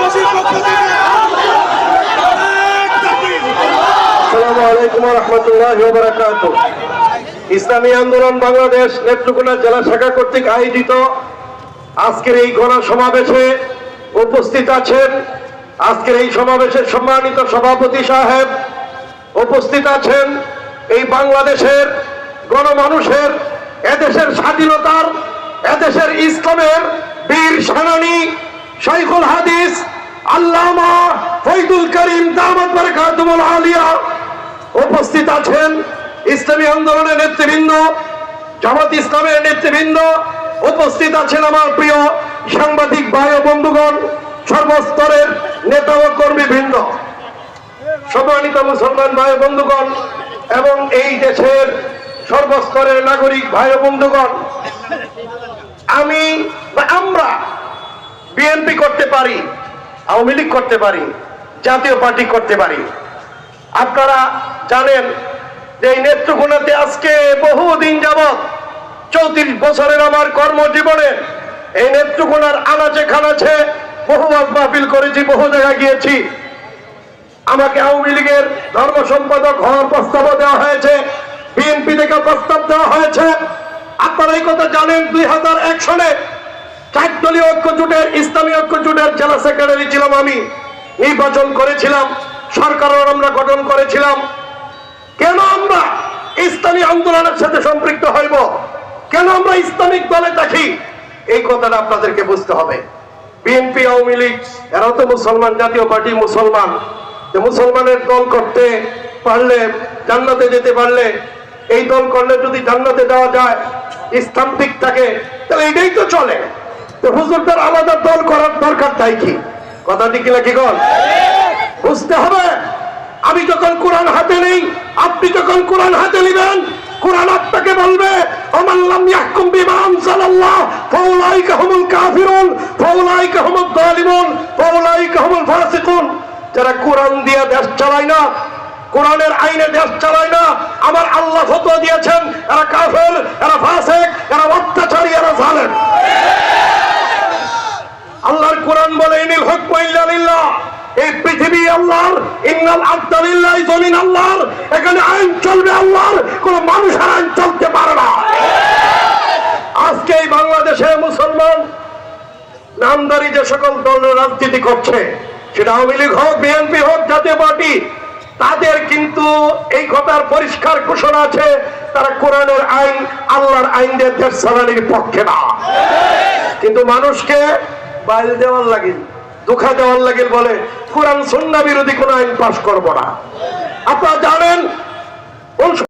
আসসালামু আলাইকুম ওয়া রাহমাতুল্লাহি ওয়া বারাকাতুহু। ইসলামী আন্দোলন বাংলাদেশ নেত্রকোনা জেলা শাখা কর্তৃক আয়োজিত আজকের এই গণসমাবেশে উপস্থিত আছেন, আজকের এই সমাবেশের সম্মানিত সভাপতি সাহেব, উপস্থিত আছেন এই বাংলাদেশের গণমানুষের, এদেশের স্বাধীনতার, এদেশের ইসলামের বীর সেনানী শাইখুল হাদিস আল্লামা ফয়জুল করিম দামাত বারাকাতুহুল আলিয়া, উপস্থিত আছেন ইসলামী আন্দোলনের নেতৃবৃন্দ, জামাত ইসলামের নেতৃবৃন্দ, উপস্থিত আছেন আমার প্রিয় সাংবাদিক ভাই ও বন্ধুগণ, সর্বস্তরের নেতা ও কর্মীবৃন্দ, সম্মানিত মুসলমান ভাই ও বন্ধুগণ এবং এই দেশের সর্বস্তরের নাগরিক ভাই ও বন্ধুগণ। আমরা বিএনপি করতে পারি, আওয়ামী লীগ করতে পারি, জাতীয় পার্টি করতে পারি। আপনারা জানেন যে এই নেত্রকোনাতে আজকে বহুদিন যাবৎ 34 বছরের আমার কর্মজীবনে এই নেত্রকোনার আনাচে খানাচে বহু মাহফিল করেছি, বহু জায়গায় গিয়েছি। আমাকে আওয়ামী লীগের ধর্ম সম্পাদক হওয়ার প্রস্তাব দেওয়া হয়েছে, বিএনপি থেকে প্রস্তাব দেওয়া হয়েছে। আপনারা এই কথা জানেন, 2001 সালে 4 দলীয় ঐক্য জোটের, ইসলামী ঐক্য জোটের জেলা সেক্রেটারি ছিলাম আমি, নির্বাচন করেছিলাম, সরকারও আমরা গঠন করেছিলাম। কেন আমরা ইসলামী আন্দোলনের সাথে সম্পৃক্ত হইব, কেন আমরা ইসলামিক দলে থাকি, এই কথাটা আপনাদেরকে বুঝতে হবে। বিএনপি আওয়ামী লীগ এরাও তো মুসলমান, জাতীয় পার্টি মুসলমান, মুসলমানের দল করতে পারলে, জান্নাতে যেতে পারলে, এই দল করলে যদি জান্নাতে যাওয়া যায়, ইসলাম ঠিক থাকে, তাহলে এটাই তো চলে। তো হুজুরদের আলাদা দল করার দরকার তাই কি? কথা ঠিক কিনা কি কর বুঝতে হবে। আমি যখন কোরআন হাতে নেই, আপনি যখন কোরআন হাতে নেবেন, কোরআন আপনাকে বলবে ওমান লাম ইয়াহকুম বিমা আনজালাল্লাহ ফাউলাইকা হুমুল কাফিরুন ফাউলাইকা হুমুদ যালিমুন ফাউলাইকা হুমুল ফাসিকুন। যারা কোরআন দিয়ে দেশ চালায় না, কোরআনের আইনে দেশ চালায় না, আমার আল্লাহ ফতোয়া দিয়েছেন এরা কাফের, এরা ফাসিক, এরা অত্যাচারী, এরা জালেম। আল্লাহর কোরআন বলে ইনিল হুকমু ইল্লা লিল্লাহ, এই পৃথিবী আল্লাহর, ইন্নাল আরদা লিল্লাহি, জমিন আল্লাহর, এখানে আইন চলবে আল্লাহর, কোন মানুষের আইন চলতে পারে না। আজকে এই বাংলাদেশে মুসলমান নামদারি যে সকল দল রাজনীতি করছে, সেটা আওয়ামী লীগ হোক, বিএনপি হোক, জাতীয় পার্টি, তাদের কিন্তু এই কথার পরিষ্কার ঘোষণা আছে, তারা কোরআনের আইন, আল্লাহর আইন দিয়ে দেশ চালানোর পক্ষে না। কিন্তু মানুষকে বাইল দেওয়ার লাগে, দুঃখা দেওয়ার লাগে বলে কোরআন সুন্নাহ বিরোধী কোন আইন পাশ করব না। আপনারা